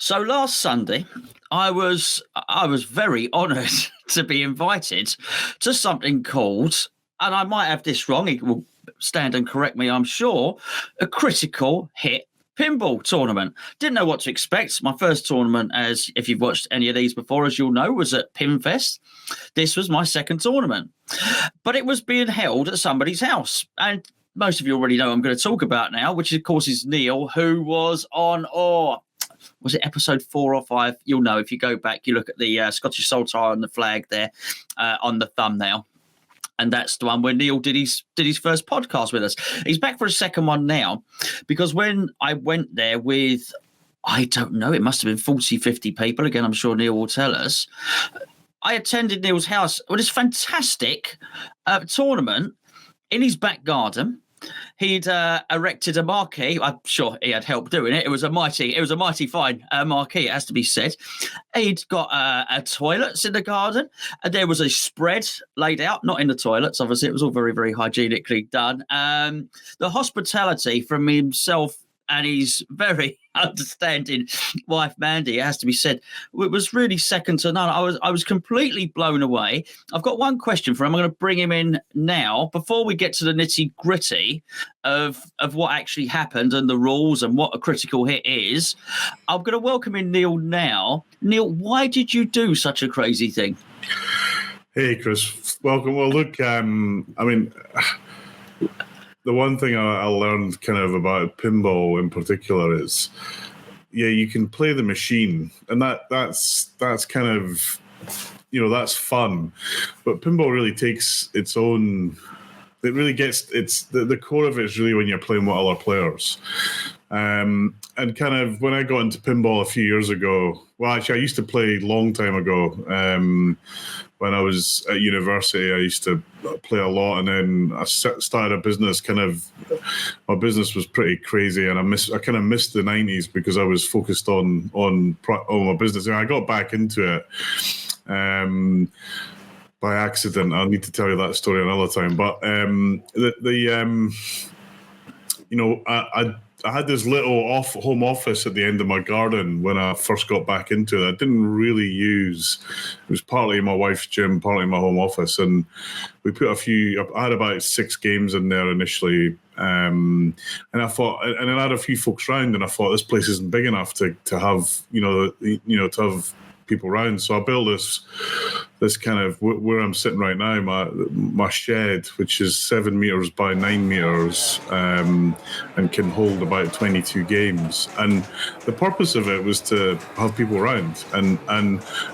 So last Sunday, I was very honoured to be invited to something called, and I might have this wrong, he will stand and correct me, I'm sure, a Critical Hit Pinball tournament. Didn't know what to expect. My first tournament, as if you've watched any of these before, as you'll know, was at Pinfest. This was my second tournament, but it was being held at somebody's house. And most of you already know I'm going to talk about now, which of course is Neil, who was on, was it episode 4 or 5? You'll know if you go back, you look at the Scottish Saltire on the flag there on the thumbnail. And that's the one where Neil did his first podcast with us. He's back for a second one now, because when I went there with, I don't know, it must have been 40, 50 people. Again, I'm sure Neil will tell us. I attended Neil's house with this fantastic tournament in his back garden. He'd erected a marquee. I'm sure he had help doing it. It was a mighty fine marquee, it has to be said. He'd got a toilets in the garden, and there was a spread laid out, not in the toilets, obviously. It was all very, very hygienically done. The hospitality from himself and his very understanding wife, Mandy, it has to be said, it was really second to none. I was completely blown away. I've got one question for him. I'm going to bring him in now before we get to the nitty gritty of what actually happened and the rules and what a critical hit is. I'm going to welcome in Neil now. Neil, why did you do such a crazy thing? Hey, Chris. Welcome. Well, look, the one thing I learned kind of about pinball in particular is, you can play the machine, and that's kind of, that's fun. But pinball really takes its own. It really gets the core of it is really when you're playing with other players. And kind of when I got into pinball a few years ago, well, actually, I used to play a long time ago. When I was at university, I used to play a lot, and then I started a business. My business was pretty crazy, and I kind of missed the 90s because I was focused on my business. And I got back into it by accident. I'll need to tell you that story another time. But I had this little home office at the end of my garden when I first got back into it. I didn't really use. It was partly my wife's gym, partly my home office, and we put I had about 6 games in there initially, and I thought, and then I had a few folks round, and I thought this place isn't big enough to have to have people around. So I built this kind of where I'm sitting right now, my shed, which is 7 meters by 9 meters, and can hold about 22 games. And the purpose of it was to have people around. And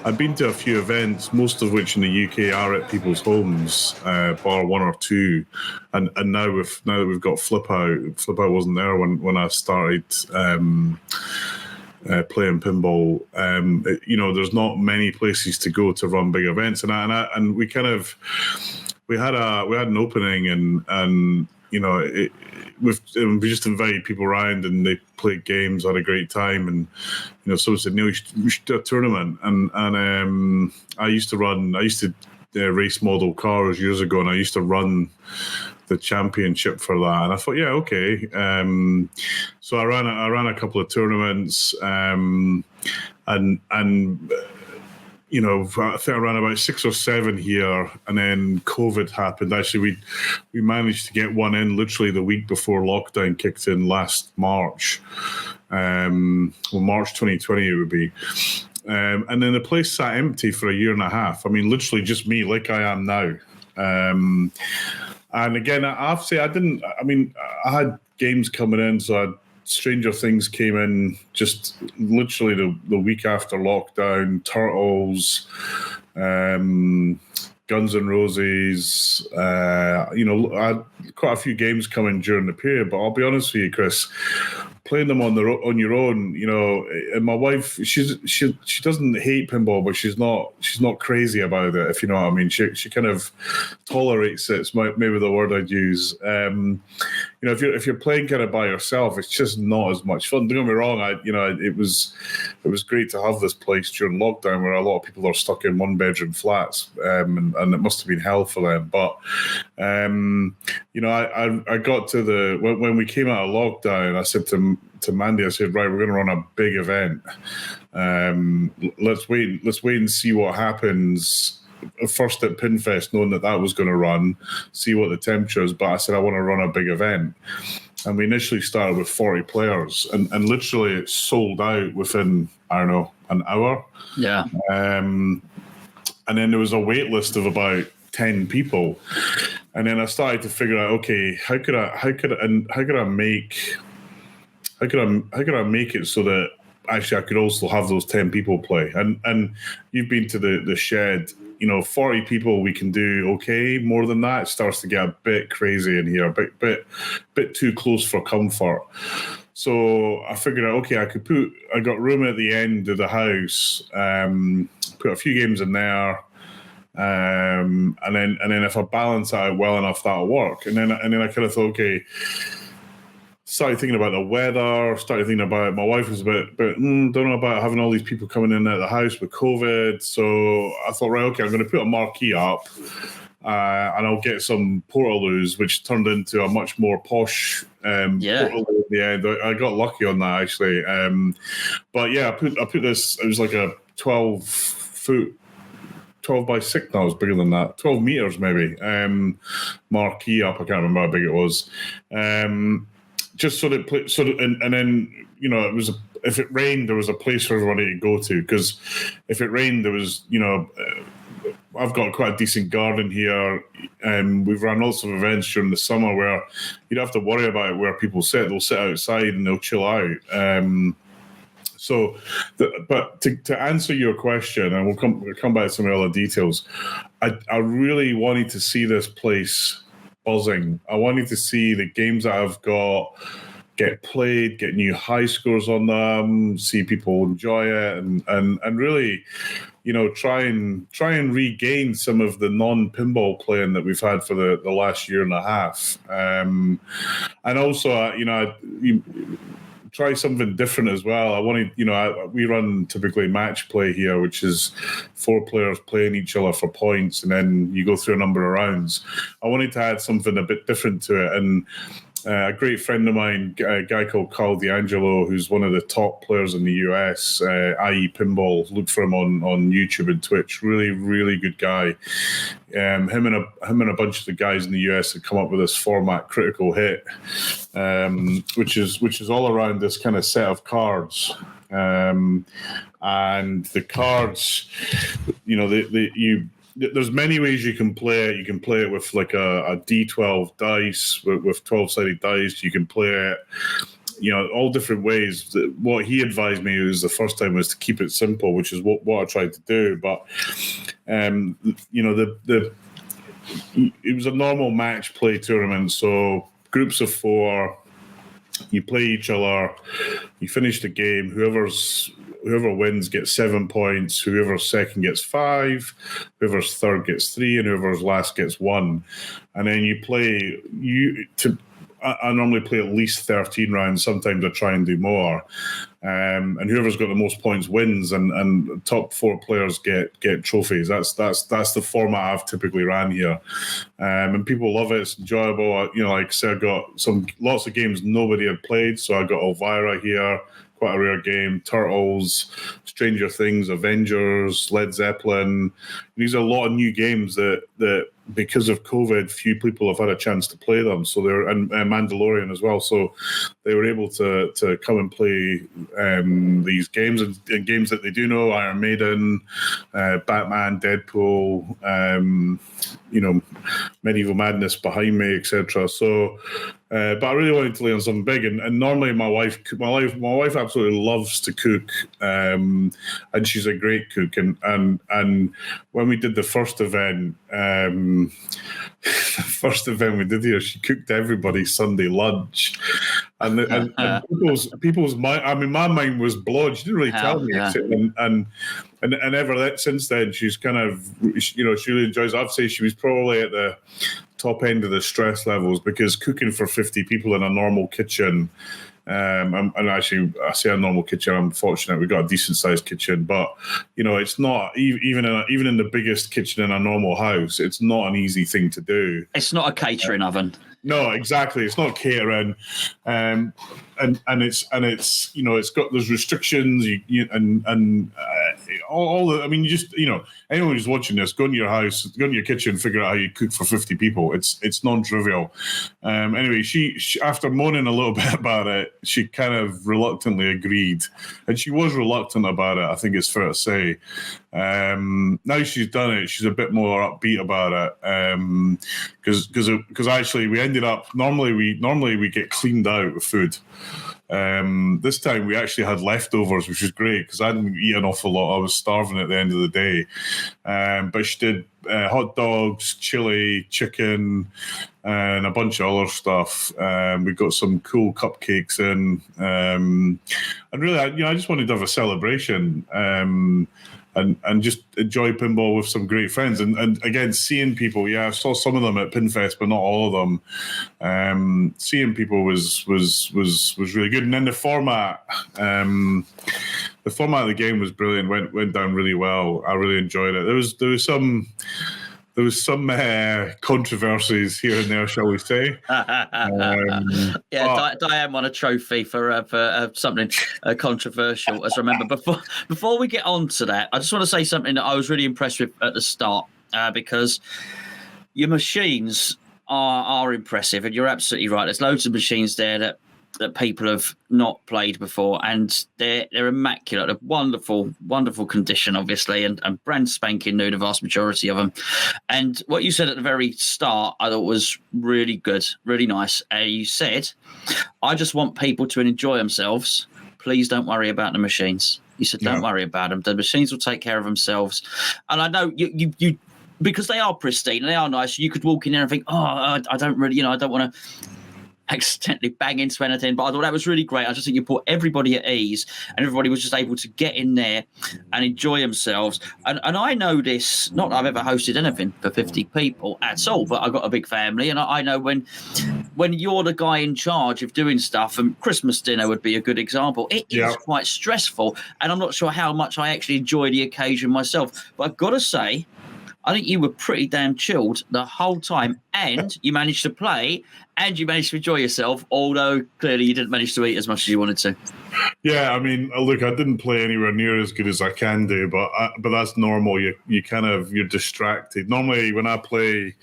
I've been to a few events, most of which in the UK are at people's homes, bar one or two. And now that we've got Flip Out wasn't there when I started. Playing pinball, there's not many places to go to run big events, and we had an opening, and we just invited people around, and they played games, had a great time, and someone said, "Neil, we should do a tournament," and I used to race model cars years ago, and I used to run the championship for that, and I thought, yeah, okay. So I ran a couple of tournaments, and I think I ran about 6 or 7 here, and then COVID happened. Actually, we managed to get one in literally the week before lockdown kicked in last March. March 2020 it would be. And then the place sat empty for a year and a half. I mean, literally just me, like I am now. And again, I have to say, I had games coming in, so Stranger Things came in just literally the week after lockdown, Turtles, Guns N' Roses, I had quite a few games coming during the period, but I'll be honest with you, Chris, playing them on your own, and my wife, she doesn't hate pinball, but she's not crazy about it, if you know what I mean. She kind of tolerates it. It's maybe the word I'd use. If you're playing kind of by yourself, it's just not as much fun. Don't get me wrong. It was great to have this place during lockdown where a lot of people are stuck in 1-bedroom flats, and it must have been hell for them. But I got to when we came out of lockdown, I said to to Mandy. I said, right, we're going to run a big event. Let's wait and see what happens. First at Pinfest, knowing that was going to run, see what the temperature is. But I said I want to run a big event, and we initially started with 40 players, and literally it sold out within, I don't know, an hour. Yeah. And then there was a wait list of about 10 people, and then I started to figure out, okay, how could I make it so that actually I could also have those 10 people play. And you've been to the shed, 40 people we can do okay. More than that, it starts to get a bit crazy in here, a bit too close for comfort. So I figured out, okay, I got room at the end of the house, put a few games in there, and then if I balance it out well enough, that'll work. And then I kind of thought, okay, started thinking about the weather, started thinking about, my wife was don't know about having all these people coming in and out of the house with COVID. So I thought, right, okay, I'm going to put a marquee up, and I'll get some Portaloos, which turned into a much more posh Portaloo at the end. I got lucky on that, actually. But yeah, I put this, it was like a 12-foot, 12 by 6, no, it was bigger than that, 12 meters maybe, marquee up. I can't remember how big it was. Just so that, and then, it was, if it rained, there was a place for everybody to go to, because if it rained, there was, I've got quite a decent garden here, and we've run lots of events during the summer where you don't have to worry about where people sit. They'll sit outside and they'll chill out. But to answer your question, and we'll come back to some other details, I really wanted to see this place buzzing. I wanted to see the games that I've got get played, get new high scores on them, see people enjoy it, and really, try and regain some of the non-pinball playing that we've had for the last year and a half. And also, try something different as well. I wanted, we run typically match play here, which is 4 players playing each other for points, and then you go through a number of rounds. I wanted to add something a bit different to it, and a great friend of mine, a guy called Carl D'Angelo, who's one of the top players in the US, i.e. Pinball. Look for him on YouTube and Twitch. Really, really good guy. Him and a bunch of the guys in the US have come up with this format, Critical Hit, which is all around this kind of set of cards. And the cards, there's many ways you can play it. You can play it with like a D12 dice, with 12-sided dice. You can play it, all different ways. What he advised me was the first time was to keep it simple, which is what I tried to do. But, it was a normal match play tournament. So groups of 4, you play each other, you finish the game. Whoever wins gets 7 points. Whoever's second gets 5. Whoever's third gets 3, and whoever's last gets 1. And then you play. I normally play at least 13 rounds. Sometimes I try and do more. And whoever's got the most points wins, and top 4 players get trophies. That's the format I've typically ran here, and people love it. It's enjoyable. Like I said, I got lots of games nobody had played, so I got Elvira here, quite a rare game. Turtles, Stranger Things, Avengers, Led Zeppelin. These are a lot of new games that because of COVID, few people have had a chance to play them. So and Mandalorian as well. So they were able to come and play these games, and games that they do know: Iron Maiden, Batman, Deadpool, Medieval Madness behind me, etc. So. But I really wanted to lay on something big, and normally my wife absolutely loves to cook, and she's a great cook. And when we did the first event, we did here, she cooked everybody Sunday lunch, and people's mind. I mean, my mind was blown. She didn't really tell me, and ever since then, she's kind of, she really enjoys it. I'd say she was probably at the top end of the stress levels, because cooking for 50 people in a normal kitchen, and actually I say a normal kitchen, I'm fortunate we've got a decent sized kitchen, but it's not even in the biggest kitchen in a normal house, it's not an easy thing to do. It's not a catering oven. No, exactly. It's not catering, and it's it's got there's restrictions. All the, I mean, you just anyone who's watching this, go into your house, go into your kitchen, figure out how you cook for 50 people. It's non-trivial. Anyway, she after moaning a little bit about it, she kind of reluctantly agreed, and she was reluctant about it. I think it's fair to say. Now she's done it, she's a bit more upbeat about it. Because actually we ended up normally we get cleaned out with food. This time we actually had leftovers, which was great because I didn't eat an awful lot. I was starving at the end of the day. But she did hot dogs, chili, chicken, and a bunch of other stuff. We got some cool cupcakes in, and really, I just wanted to have a celebration. And just enjoy pinball with some great friends. And again, seeing people, I saw some of them at Pinfest, but not all of them. Seeing people was really good. And then the format of the game was brilliant. Went down really well. I really enjoyed it. There was some controversies here and there, shall we say? Diane won a trophy for something controversial. As I remember, before we get on to that, I just want to say something that I was really impressed with at the start because your machines are impressive, and you're absolutely right. There's loads of machines there that people have not played before, and they're immaculate. They're wonderful condition, obviously, and brand spanking new, the vast majority of them. And what you said at the very start, I thought was really good, really nice. You said, I just want people to enjoy themselves. Please don't worry about the machines. You said, don't worry about them. The machines will take care of themselves. And I know you because they are pristine, they are nice. You could walk in there and think, I don't really, I don't want to accidentally bang into anything, but I thought that was really great. I just think you put everybody at ease, and everybody was just able to get in there and enjoy themselves. And I know this, not that I've ever hosted anything for 50 people at all, but I've got a big family, and I know when you're the guy in charge of doing stuff, and Christmas dinner would be a good example, it is quite stressful, and I'm not sure how much I actually enjoy the occasion myself. But I've got to say, I think you were pretty damn chilled the whole time, and you managed to play, and you managed to enjoy yourself, although clearly you didn't manage to eat as much as you wanted to. Yeah, I mean, look, I didn't play anywhere near as good as I can do, but that's normal. You're distracted. Normally, when I play,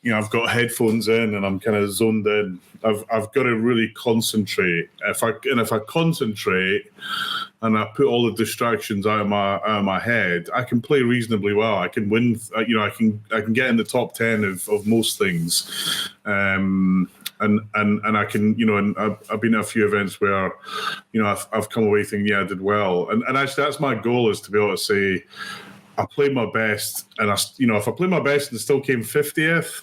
I've got headphones in and I'm kind of zoned in. I've got to really concentrate. If I concentrate and I put all the distractions out of my head, I can play reasonably well. I can win. I can get in the top 10 of most things. And I can, and I've been at a few events where, I've come away thinking, I did well. And actually, that's my goal, is to be able to say, I played my best, and if I played my best and still came 50th,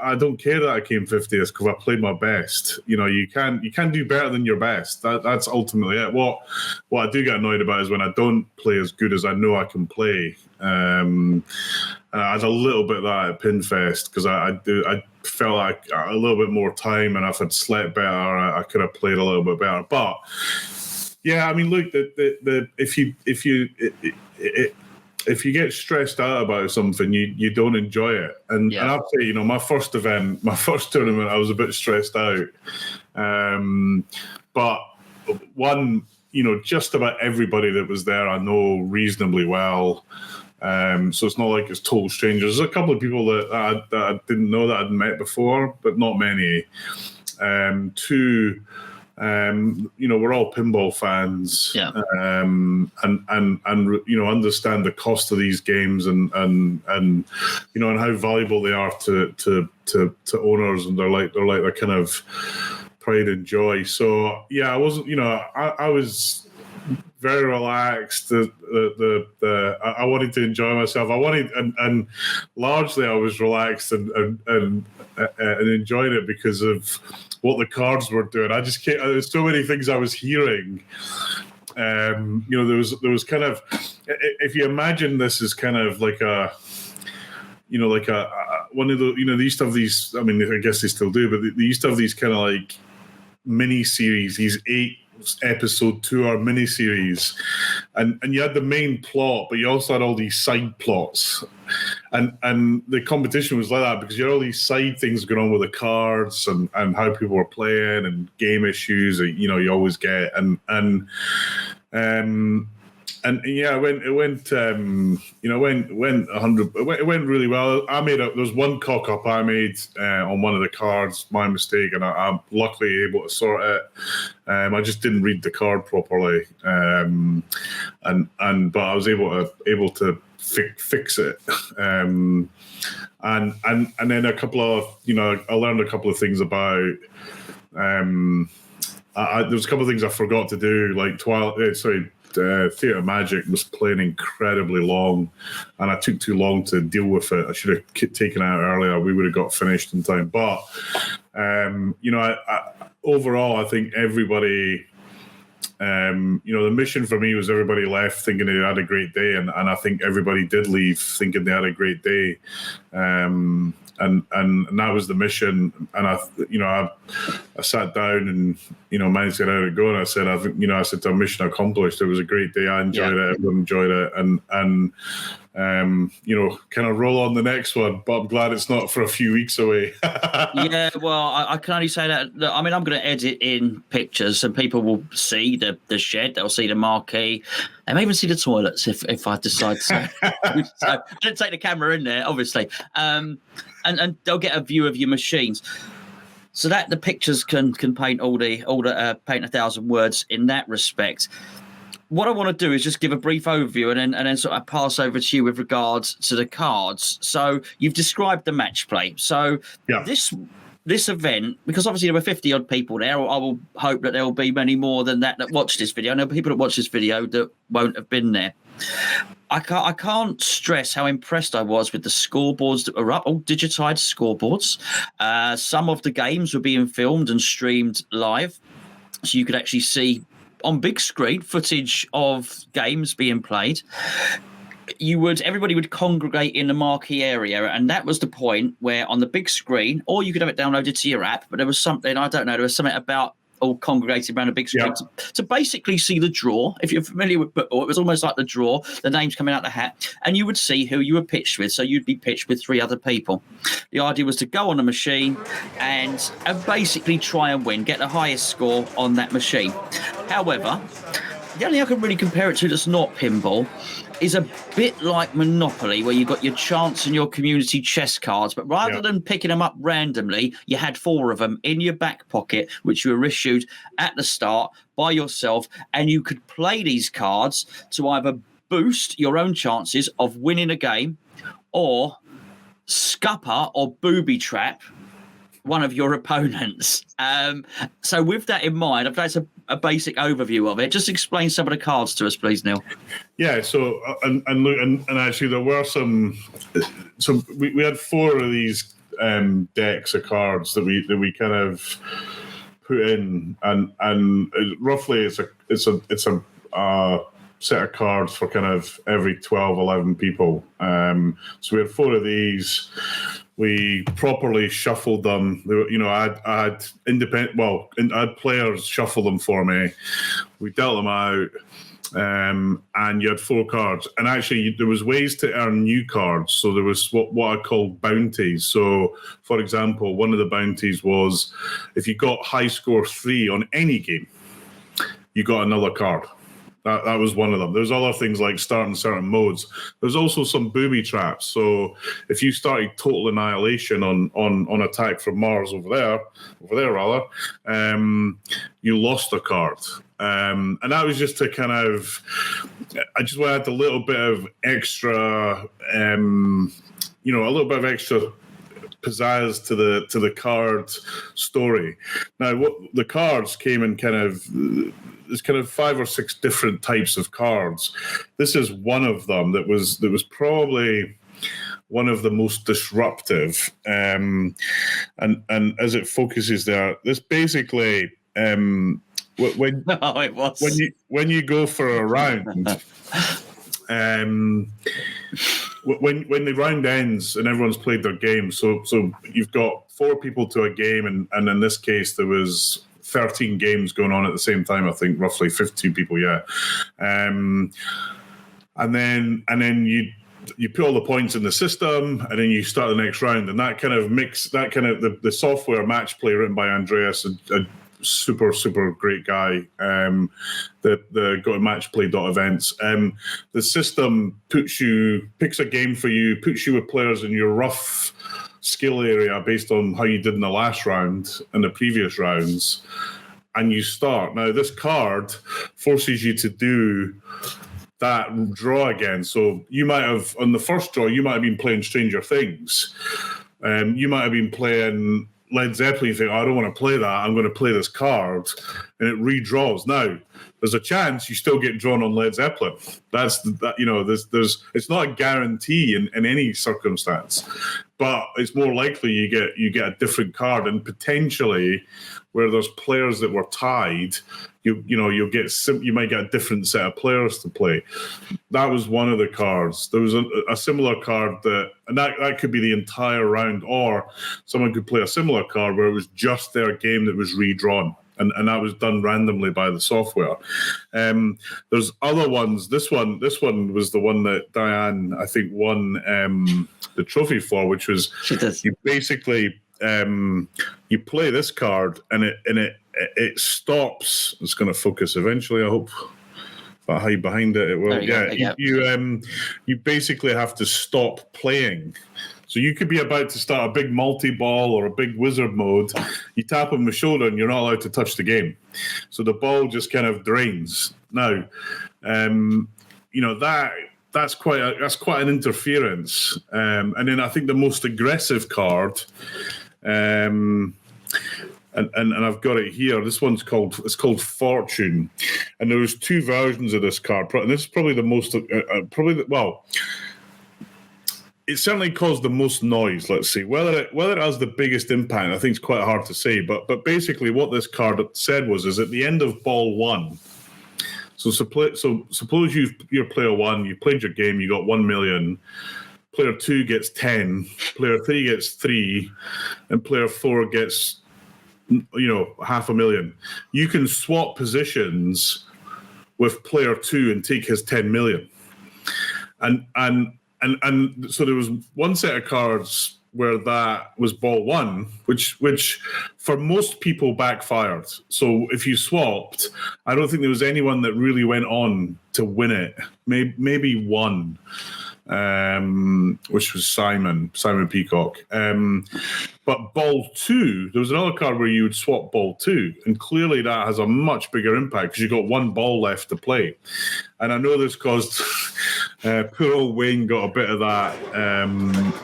I don't care that I came 50th because I played my best. You can do better than your best. That's ultimately it. What I do get annoyed about is when I don't play as good as I know I can play. I had a little bit of that at Pinfest because I felt like a little bit more time, and if I'd slept better, I could have played a little bit better. But yeah, I mean, look, if you get stressed out about something, you don't enjoy it. And I'll say, my first tournament, I was a bit stressed out. But just about everybody that was there I know reasonably well. So it's not like it's total strangers. There's a couple of people that I didn't know that I'd met before, but not many. Two, we're all pinball fans, and understand the cost of these games and how valuable they are to owners, and they're like their kind of pride and joy. So I wasn't, I was very relaxed. I wanted to enjoy myself. And largely I was relaxed and enjoying it because of what the cards were doing. I just can't. There's so many things I was hearing. There was kind of, if you imagine this as kind of like a, one of the, they used to have these. I mean, I guess they still do, but they used to have these kind of like mini series, these 8-episode tour mini series, and you had the main plot, but you also had all these side plots. and the competition was like that because you had all these side things going on with the cards and how people were playing and game issues that, you know, you always get and yeah, it went 100. It went really well. There was one cock up I made on one of the cards, my mistake, and I'm luckily able to sort it. I just didn't read the card properly, but I was able to fix it. And then a couple of, you know, I learned a couple of things about. There's a couple of things I forgot to do, like Theatre Magic was playing incredibly long, and I took too long to deal with it. I should have taken it out earlier. We would have got finished in time. But overall, I think everybody. The mission for me was everybody left thinking they had a great day, and I think everybody did leave thinking they had a great day. And that was the mission. And I sat down and, you know, managed to get out of go. And I said, I said, mission accomplished. It was a great day. I enjoyed it. Everyone enjoyed it. And kind of roll on the next one. But I'm glad it's not for a few weeks away. Yeah, well, I can only say that. I mean, I'm going to edit in pictures and people will see the shed. They'll see the marquee. They may even see the toilets if I decide to. So I didn't take the camera in there, obviously. And they'll get a view of your machines. So that the pictures can paint paint 1,000 words in that respect. What I want to do is just give a brief overview and then sort of pass over to you with regards to the cards. So you've described the match play. So this event, because obviously there were 50 odd people there, I will hope that there will be many more than that watch this video. I know people that watch this video that won't have been there. I can't stress how impressed I was with the scoreboards that were up, all digitized scoreboards. Some of the games were being filmed and streamed live, so you could actually see on big screen footage of games being played. Everybody would congregate in the marquee area, and that was the point where on the big screen, or you could have it downloaded to your app, but there was something, I don't know, there was something about all congregated around a big screen to basically see the draw. If you're familiar with football, it was almost like the draw, the names coming out the hat, and you would see who you were pitched with. So you'd be pitched with 3 other people. The idea was to go on the machine and basically try and win, get the highest score on that machine. However, the only thing I can really compare it to that's not pinball is a bit like Monopoly, where you got your chance and your community chest cards, but rather than picking them up randomly, you had 4 of them in your back pocket, which you were issued at the start by yourself, and you could play these cards to either boost your own chances of winning a game or scupper or booby trap one of your opponents. So with that in mind, I've got a basic overview of it. Just explain some of the cards to us, please, Neil. Yeah. So and actually there were some. So we had 4 of these decks of cards that we kind of put in, and roughly it's a set of cards for kind of every 12, 11 people. So we had 4 of these. We properly shuffled them. I had I had players shuffle them for me. We dealt them out, and you had 4 cards. And actually, there was ways to earn new cards. So there was what I call bounties. So, for example, one of the bounties was if you got high score 3 on any game, you got another card. That was one of them. There's other things like starting certain modes. There's also some booby traps. So if you started total annihilation on attack from Mars over there rather, you lost a card. And that was just to kind of, I just wanted a little bit of extra, a little bit of extra pizzazz to the card story. Now, what the cards came in there's kind of 5 or 6 different types of cards. This is one of them that was probably one of the most disruptive. And as it focuses there, this basically when you go for a round. When the round ends and everyone's played their game, so you've got 4 people to a game, and in this case there was 13 games going on at the same time. I think roughly 52 people, and then you put all the points in the system, and then you start the next round, and that kind of the software match play written by Andreas, a super great guy. The go to matchplay.events. The system picks a game for you, puts you with players in your rough skill area based on how you did in the last round and the previous rounds, and you start. Now, this card forces you to do that draw again. So you might have, on the first draw, you might have been playing Stranger Things. You might have been playing Led Zeppelin. You think, I don't want to play that. I'm going to play this card, and it redraws. Now, there's a chance you still get drawn on Led Zeppelin. There's it's not a guarantee in any circumstance, but it's more likely you get a different card, and potentially where there's players that were tied, you might get a different set of players to play. That was one of the cards. There was a similar card that could be the entire round, or someone could play a similar card where it was just their game that was redrawn. And that was done randomly by the software. There's other ones. This one was the one that Diane, I think, won the trophy for, which was you basically you play this card and it stops. It's going to focus eventually, I hope. If I hide behind it, it will. You basically have to stop playing. So you could be about to start a big multi-ball or a big wizard mode. You tap on the shoulder and you're not allowed to touch the game. So the ball just kind of drains. Now, that's quite an interference. And then I think the most aggressive card, and I've got it here. This one's called Fortune, and there's two versions of this card. And this is probably the most it certainly caused the most noise. Let's see whether it has the biggest impact. I think it's quite hard to say, but basically what this card said is at the end of ball one. So suppose you're player one, you played your game, you got 1 million. Player 2 gets 10, player 3 gets 3, and player 4 gets 500,000. You can swap positions with player 2 and take his 10 million. And so there was one set of cards where that was ball one, which for most people backfired. So if you swapped, I don't think there was anyone that really went on to win it. Maybe one, which was Simon Peacock. But ball two, there was another card where you would swap ball two, and clearly that has a much bigger impact because you got one ball left to play. And I know this caused poor old Wayne got a bit of that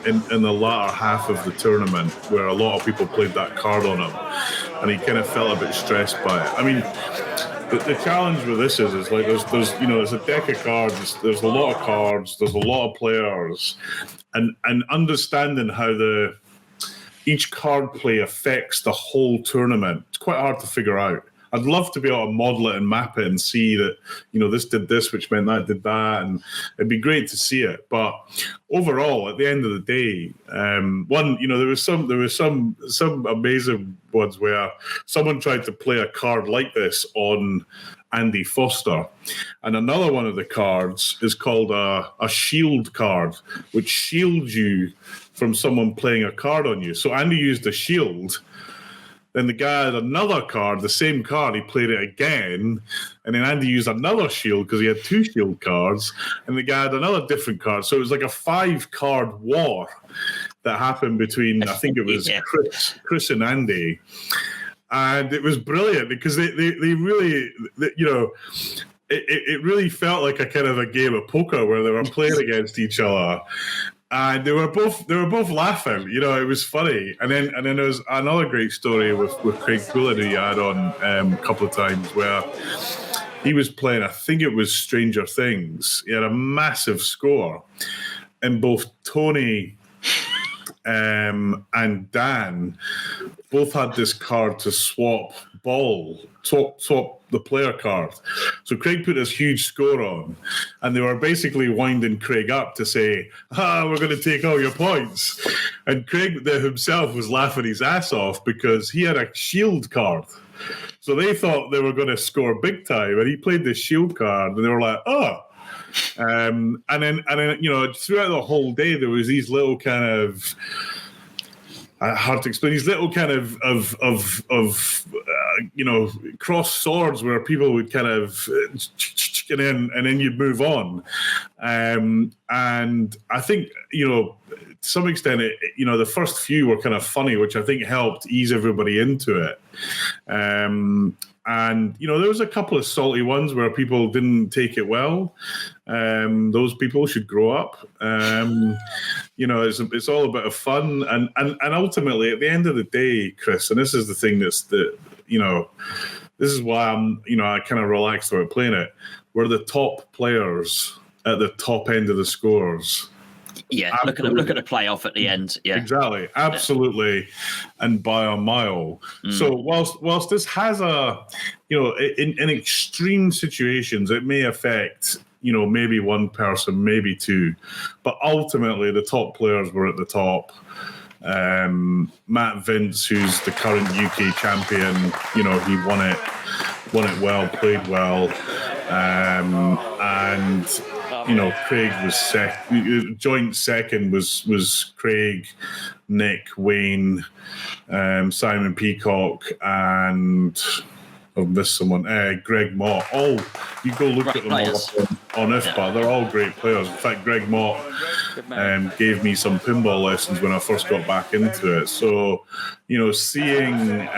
in the latter half of the tournament, where a lot of people played that card on him, and he kind of felt a bit stressed by it. I mean, the challenge with this is like there's a deck of cards, there's a lot of cards, there's a lot of players, and understanding how each card play affects the whole tournament, it's quite hard to figure out. I'd love to be able to model it and map it and see that, this did this, which meant that did that, and it'd be great to see it. But overall, at the end of the day, there was some amazing ones where someone tried to play a card like this on Andy Foster, and another one of the cards is called a shield card, which shields you from someone playing a card on you. So Andy used a shield. Then the guy had another card, the same card, he played it again. And then Andy used another shield because he had two shield cards. And the guy had another different card. So it was like a 5-card war that happened between, I think it was Chris and Andy. And it was brilliant because they really, it really felt like a kind of a game of poker where they were playing against each other. And they were both laughing, it was funny. And then there was another great story with Craig Pullen, who you had on a couple of times, where he was playing, I think it was Stranger Things. He had a massive score, and both Tony and Dan both had this card to swap the player card. So Craig put this huge score on, and they were basically winding Craig up to say, we're going to take all your points. And Craig himself was laughing his ass off because he had a shield card. So they thought they were going to score big time, and he played the shield card, and they were like, And then throughout the whole day there was these little kind of hard to explain. These little kind of cross swords where people would kind of and then you'd move on. And I think to some extent, the first few were kind of funny, which I think helped ease everybody into it. And there was a couple of salty ones where people didn't take it well. Those people should grow up. It's all a bit of fun, and ultimately at the end of the day, Chris, and this is the thing this is why I kind of relaxed about playing it. We're the top players at the top end of the scores. Yeah, look at the playoff at the end. Yeah, exactly, absolutely, and by a mile. So whilst this has in extreme situations, it may affect maybe one person, maybe two, but ultimately the top players were at the top. Matt Vince, who's the current UK champion, he won it well, played well, and Craig was joint second was Craig, Nick, Wayne, Simon Peacock, and I've missed someone. Greg Mott. You go look at them all on IFPA. They're all great players. In fact, Greg Mott gave me some pinball lessons when I first got back into it. So, seeing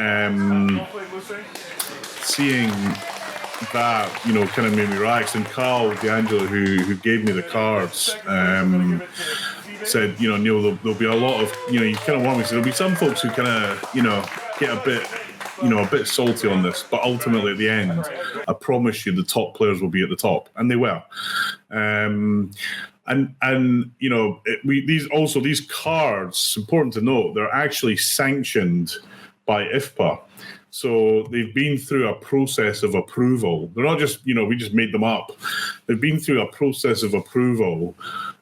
that, kind of made me relax. And Carl D'Angelo, who gave me the cards, said, Neil, there'll be a lot of, you kind of want me to. There'll be some folks who kind of, get a bit salty on this, but ultimately at the end, I promise you, the top players will be at the top, and they will. These cards. It's important to note they're actually sanctioned by IFPA. So they've been through a process of approval. They're not just, we just made them up. They've been through a process of approval,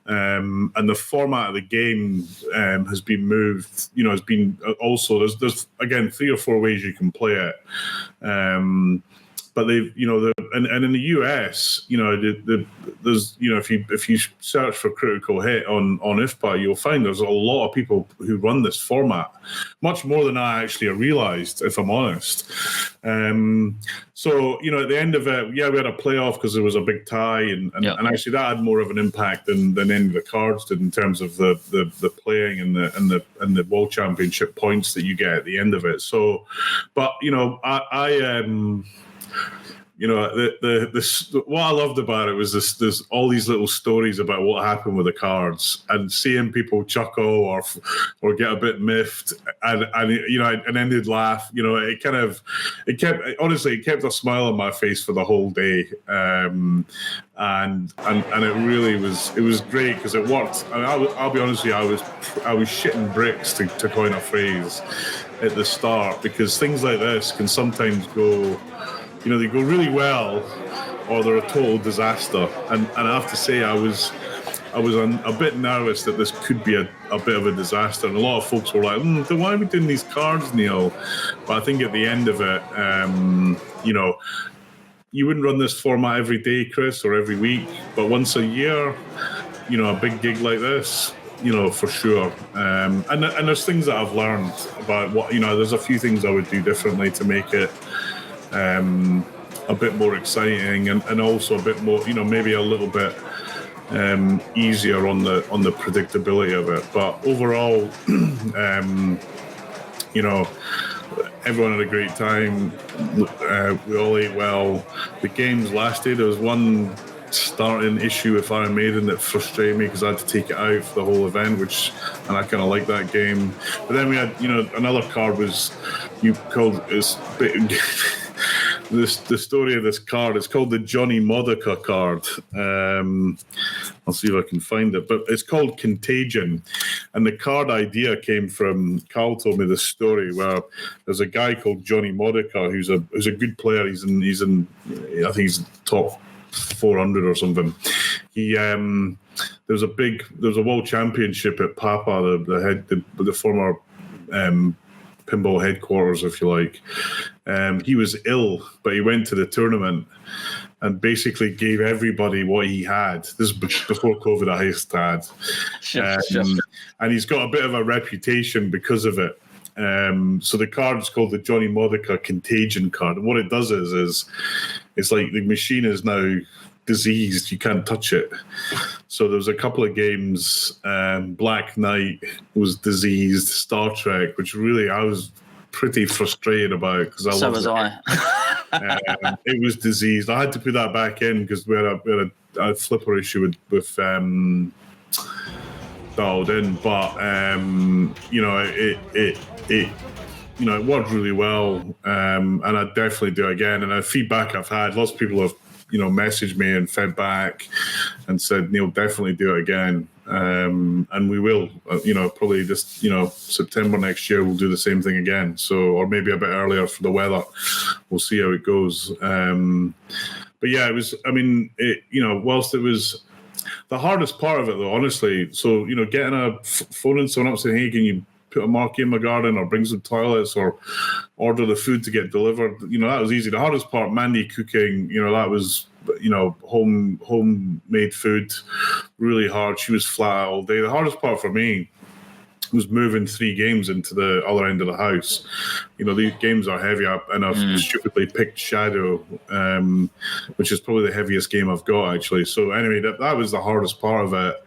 and the format of the game has been moved. Has been also there's again 3 or 4 ways you can play it. But they've, and in the US, there's, if you search for Critical Hit on IFPA, you'll find there's a lot of people who run this format, much more than I actually realised, if I'm honest. So, at the end of it, we had a playoff because there was a big tie, and actually that had more of an impact than any of the cards did in terms of the playing and the World Championship points that you get at the end of it. So, but what I loved about it was there's all these little stories about what happened with the cards, and seeing people chuckle or get a bit miffed, and then they'd laugh. It kept a smile on my face for the whole day, and it really was great because it worked. I'll be honest with you, I was shitting bricks to coin a phrase at the start, because things like this can sometimes go. They go really well, or they're a total disaster. And I have to say, I was a bit nervous that this could be a bit of a disaster. And a lot of folks were like, why are we doing these cards, Neil? But I think at the end of it, you wouldn't run this format every day, Chris, or every week. But once a year, a big gig like this, for sure. And there's things that I've learned about what, there's a few things I would do differently to make it a bit more exciting, and also a bit more, maybe a little bit easier on the predictability of it. But overall, everyone had a great time. We all ate well. The games lasted. There was one starting issue with Iron Maiden that frustrated me because I had to take it out for the whole event, and I kind of like that game. But then we had, another card was the story of this card. It's called the Johnny Modica card. I'll see if I can find it, but it's called Contagion. And the card idea came from, Carl told me this story where there's a guy called Johnny Modica who's a good player. He's in I think he's top 400 or something. There was a world championship at Papa, the former pinball headquarters, if you like, He was ill, but he went to the tournament and basically gave everybody what he had. This is before COVID, I had. And he's got a bit of a reputation because of it. So the card is called the Johnny Modica Contagion card. And what it does is it's like the machine is now diseased. You can't touch it. So there was a couple of games. Black Knight was diseased. Star Trek, which really I was pretty frustrated about because I so was I. It was diseased. I had to put that back in because we had a flipper issue with dialed in, but it worked really well, and I'd definitely do it again. And the feedback I've had, lots of people have messaged me and fed back and said, Neil, definitely do it again. And we will, probably just, September next year, we'll do the same thing again. So, or maybe a bit earlier for the weather. We'll see how it goes. But yeah, it was, whilst it was the hardest part of it though, honestly. So, getting a phone and someone up saying, hey, can you put a marquee in my garden or bring some toilets or order the food to get delivered? That was easy. The hardest part, Mandy cooking, that was, homemade food, really hard. She was flat out all day. The hardest part for me was moving 3 games into the other end of the house. These games are heavy up, and I've stupidly picked Shadow, which is probably the heaviest game I've got, actually. So anyway, that was the hardest part of it.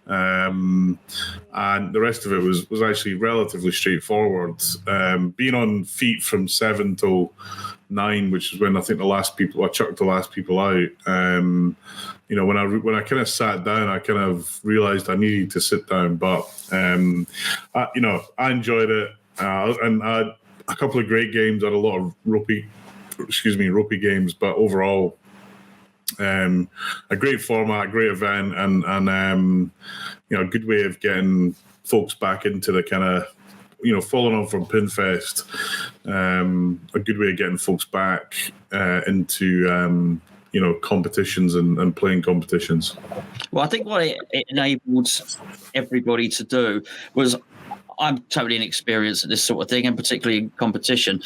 And the rest of it was actually relatively straightforward. Being on feet from 7 till 9, which is when I think I chucked the last people out. When I kind of sat down, I kind of realised I needed to sit down. But I enjoyed it, and I had a couple of great games. I had a lot of ropey games, but overall, a great format, a great event, and a good way of getting folks back into the kind of following on from Pinfest. A good way of getting folks back into competitions and playing competitions. Well, I think what it enabled everybody to do was, I'm totally inexperienced at this sort of thing, and particularly in competition.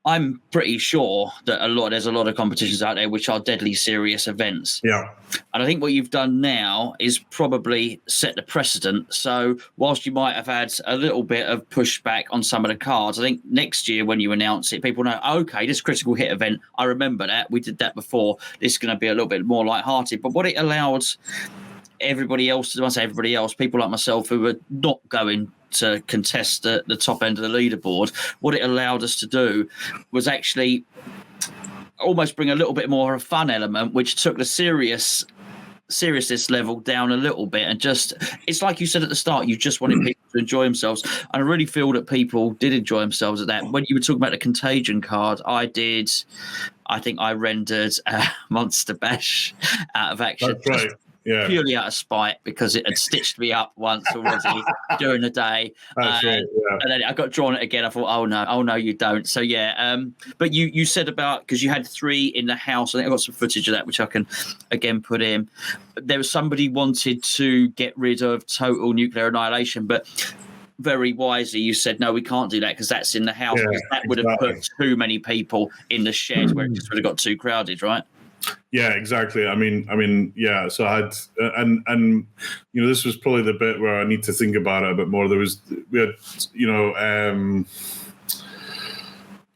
I'm pretty sure that there's a lot of competitions out there which are deadly serious events. Yeah. And I think what you've done now is probably set the precedent. So whilst you might have had a little bit of pushback on some of the cards, I think next year when you announce it, people know, okay, this critical hit event, I remember that. We did that before. This is going to be a little bit more lighthearted. But what it allowed everybody else, when I say everybody else, people like myself who were not going to contest the top end of the leaderboard, what it allowed us to do was actually almost bring a little bit more of a fun element, which took the seriousness level down a little bit. And just, it's like you said at the start, you just wanted people to enjoy themselves. And I really feel that people did enjoy themselves at that. When you were talking about the Contagion card, I think I rendered Monster Bash out of action. That's right. Yeah. Purely out of spite, because it had stitched me up once already during the day. That's right, yeah. And then I got drawn it again. I thought, oh no, you don't. So yeah. But you said about, because you had 3 in the house. I think I got some footage of that, which I can again put in. There was somebody wanted to get rid of total nuclear annihilation, but very wisely you said, no, we can't do that because that's in the house. Yeah, because that would have put too many people in the shed where it just would have got too crowded, right? Yeah, exactly. I mean, yeah. So I had, and this was probably the bit where I need to think about it a bit more. We had,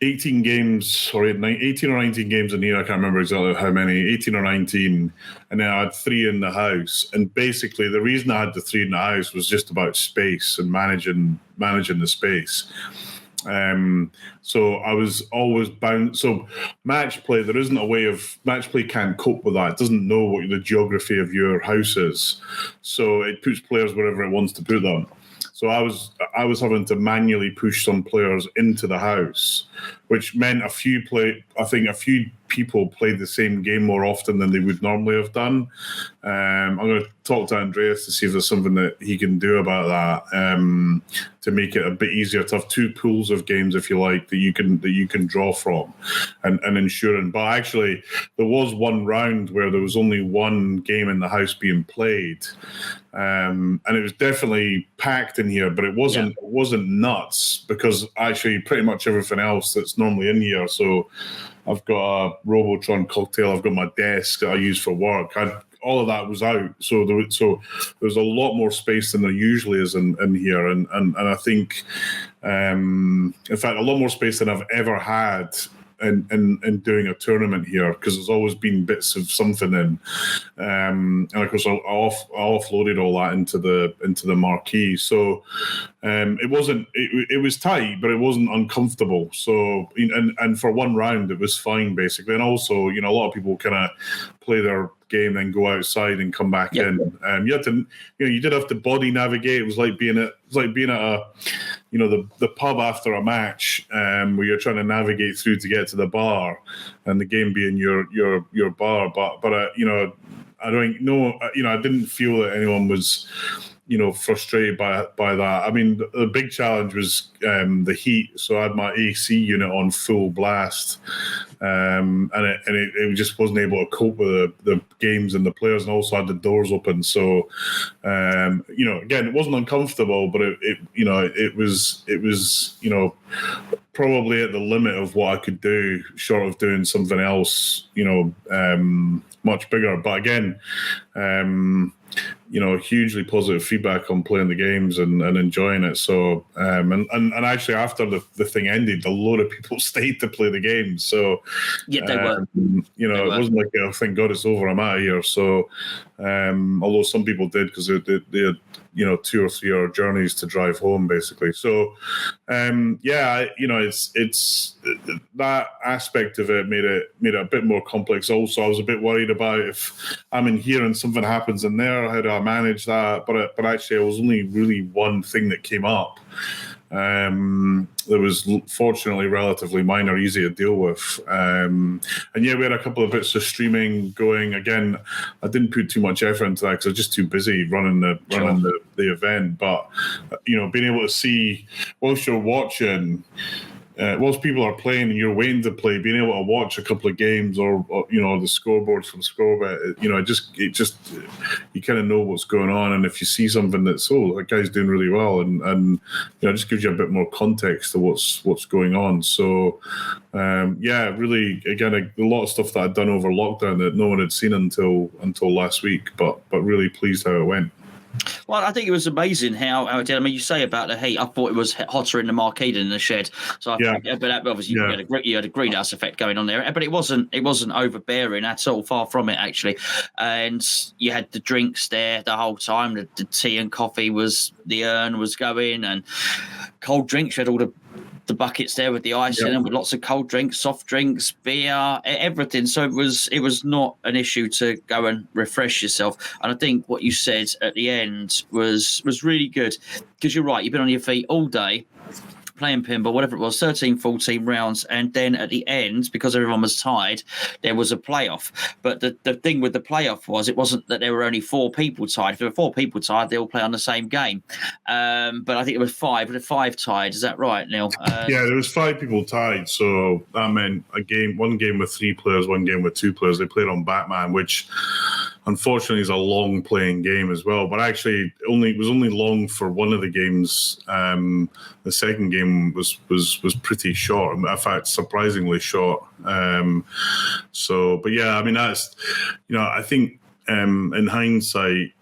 18 games, or 18 or 19 games in here. I can't remember exactly how many, 18 or 19. And then I had 3 in the house. And basically the reason I had the 3 in the house was just about space and managing the space. So I was always bound. So match play, there isn't a way of, match play can't cope with that. It doesn't know what the geography of your house is. So it puts players wherever it wants to put them. So I was having to manually push some players into the house, which meant a few people played the same game more often than they would normally have done. I'm going to talk to Andreas to see if there's something that he can do about that, to make it a bit easier to have 2 pools of games, if you like, that you can draw from and ensuring. But actually, there was one round where there was only 1 game in the house being played, and it was definitely packed in here, but it wasn't nuts, because actually pretty much everything else that's that's normally in here. So I've got a Robotron cocktail. I've got my desk that I use for work. All of that was out. So there's a lot more space than there usually is in here. And I think, in fact, a lot more space than I've ever had in doing a tournament here, because there's always been bits of something in, and of course I offloaded all that into the marquee. So it was tight, but it wasn't uncomfortable. So and for one round it was fine basically. And also, a lot of people kind of play their game, then go outside and come back in. You had to, you did have to body navigate. It was like being at a, the pub after a match, where you're trying to navigate through to get to the bar, and the game being your bar. But I don't know. I didn't feel that anyone was, frustrated by that. I mean, the big challenge was the heat. So I had my AC unit on full blast, and it just wasn't able to cope with the games and the players, and also had the doors open. So, again, it wasn't uncomfortable, but it was probably at the limit of what I could do, short of doing something else, much bigger. But again, hugely positive feedback on playing the games and enjoying it. So, and actually after the thing ended, a load of people stayed to play the games. So, yeah, they were. It wasn't like, oh, thank God it's over, I'm out of here. So, although some people did, because they had 2 or 3 hour journeys to drive home basically. So, it's that aspect of it made it a bit more complex. Also, I was a bit worried about if I'm in here and something happens in there, how do I manage that? But actually, it was only really one thing that came up. That was fortunately relatively minor, easy to deal with. And we had a couple of bits of streaming going. Again, I didn't put too much effort into that because I was just too busy running the event. But being able to see whilst you're watching, whilst people are playing and you're waiting to play, being able to watch a couple of games or the scoreboards from Scorebet, it just you kind of know what's going on, and if you see something that's that guy's doing really well, and it just gives you a bit more context to what's going on. So really, again, a lot of stuff that I'd done over lockdown that no one had seen until last week, but really pleased how it went. Well, I think it was amazing how it did. I mean, you say about the heat. I thought it was hotter in the marquee than in the shed. So, but obviously you had a greenhouse effect going on there. But it wasn't overbearing at all. Far from it, actually. And you had the drinks there the whole time. The tea and coffee the urn was going, and cold drinks. You had all the buckets there with the ice in them, with lots of cold drinks, soft drinks, beer, everything. So it was not an issue to go and refresh yourself. And I think what you said at the end was really good, because you're right. You've been on your feet all day playing pinball, whatever it was, 13, 14 rounds. And then at the end, because everyone was tied, there was a playoff. But the thing with the playoff it wasn't that there were only 4 people tied. If there were 4 people tied, they all play on the same game. But I think it was 5. But 5 tied. Is that right, Neil? There was 5 people tied. So that meant one game with 3 players, one game with 2 players. They played on Batman, which unfortunately is a long playing game as well. But actually, it was only long for one of the games. The second game was pretty short. In fact, surprisingly short. But I mean, that's I think in hindsight,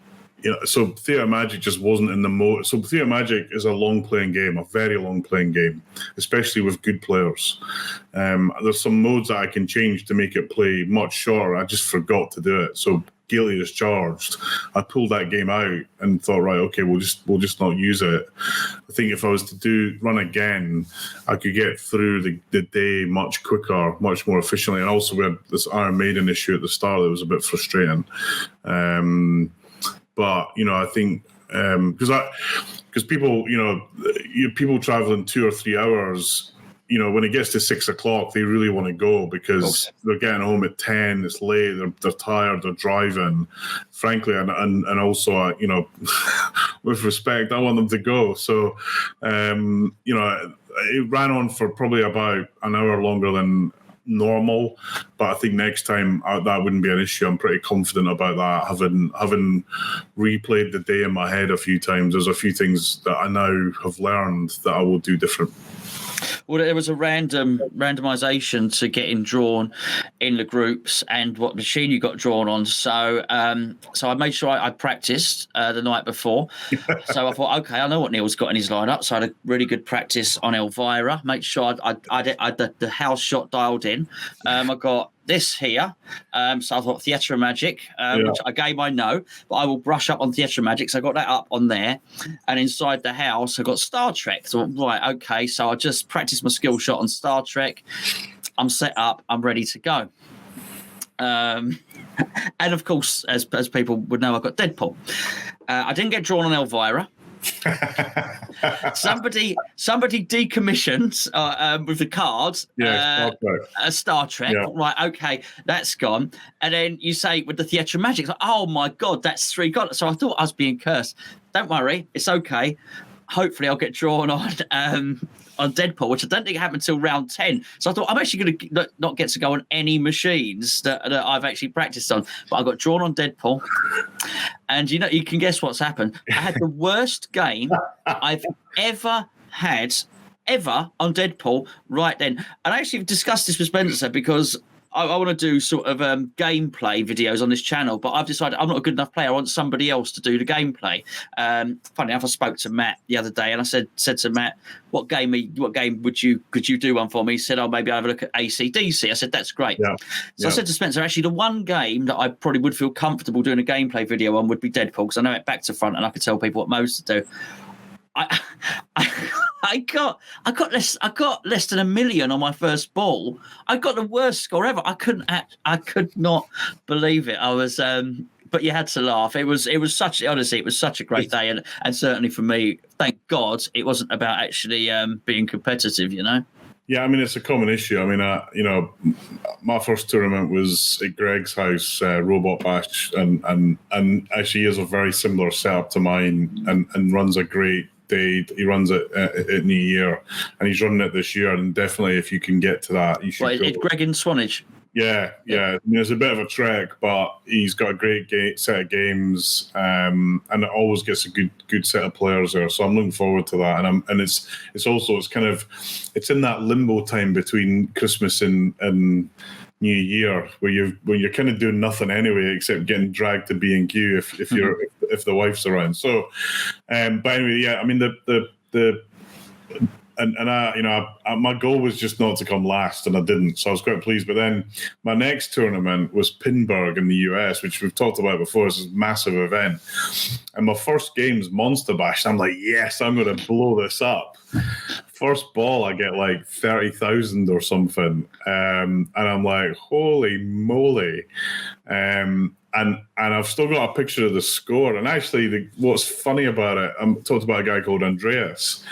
so Theatre Magic just wasn't in the mode. So Theatre Magic is a long playing game, a very long playing game, especially with good players. There's some modes that I can change to make it play much shorter. I just forgot to do it. So guilty as charged. I pulled that game out and thought, right, okay, we'll just not use it. I think if I was to run again, I could get through the day much quicker, much more efficiently. And also we had this Iron Maiden issue at the start that was a bit frustrating. But I think because people, people traveling 2 or 3 hours, when it gets to 6 o'clock, they really want to go because they're getting home at 10. It's late. They're tired. They're driving. Frankly, and also, with respect, I want them to go. So, it ran on for probably about an hour longer than normal, but I think next time that wouldn't be an issue. I'm pretty confident about that. Having replayed the day in my head a few times, there's a few things that I now have learned that I will do different. Well, there was a randomization to getting drawn in the groups and what machine you got drawn on. So, so I made sure I practiced the night before. So I thought, okay, I know what Neil's got in his lineup. So I had a really good practice on Elvira. Make sure I had the house shot dialed in. I got this here. So I thought Theatre Magic, which a game I know, but I will brush up on Theatre Magic. So I got that up on there. And inside the house, I got Star Trek. So, right, okay. So I just practiced my skill shot on Star Trek. I'm set up. I'm ready to go. And of course, as people would know, I got Deadpool. I didn't get drawn on Elvira. somebody decommissioned with the cards a Star Trek. Right, okay, that's gone. And then you say with the Theatre Magic, like, oh my god, that's 3 gone. So I thought I was being cursed. Don't worry, it's okay. Hopefully I'll get drawn on Deadpool, which I don't think happened until round 10. So I thought I'm actually going to not get to go on any machines that I've actually practiced on. But I got drawn on Deadpool. And, you can guess what's happened. I had the worst game I've ever had, on Deadpool right then. And I actually discussed this with Spencer because I want to do sort of gameplay videos on this channel, but I've decided I'm not a good enough player. I want somebody else to do the gameplay. Funny enough, I spoke to Matt the other day, and I said to Matt, "What game could you do one for me?" He said, "Oh, maybe I'll have a look at AC/DC." I said, "That's great." So I said to Spencer, actually, the one game that I probably would feel comfortable doing a gameplay video on would be Deadpool, because I know it back to front, and I could tell people what modes to do. I got less than 1 million on my first ball. I got the worst score ever. I could not believe it. I was but you had to laugh. It was such a great day, and certainly for me, thank God it wasn't about actually being competitive, Yeah, I mean, it's a common issue. I mean, my first tournament was at Greg's house, Robot Bash, and actually he has a very similar setup to mine, and runs a great day. He runs it at New Year, and he's running it this year. And definitely, if you can get to that, you should. Well, Greg in Swanage. Yeah. I mean, it's a bit of a trek, but he's got a great set of games, and it always gets a good set of players there. So I'm looking forward to that. And it's in that limbo time between Christmas and New Year when you're kind of doing nothing anyway except getting dragged to B&Q if the wife's around. So, but anyway, yeah. I mean my goal was just not to come last, and I didn't, so I was quite pleased. But then my next tournament was Pinball in the US, which we've talked about before. It's a massive event, and my first game's Monster Bash. I'm like, yes, I'm going to blow this up. First ball, I get like 30,000 or something, and I'm like, holy moly! And I've still got a picture of the score. And actually, what's funny about it, I'm talked about a guy called Andreas.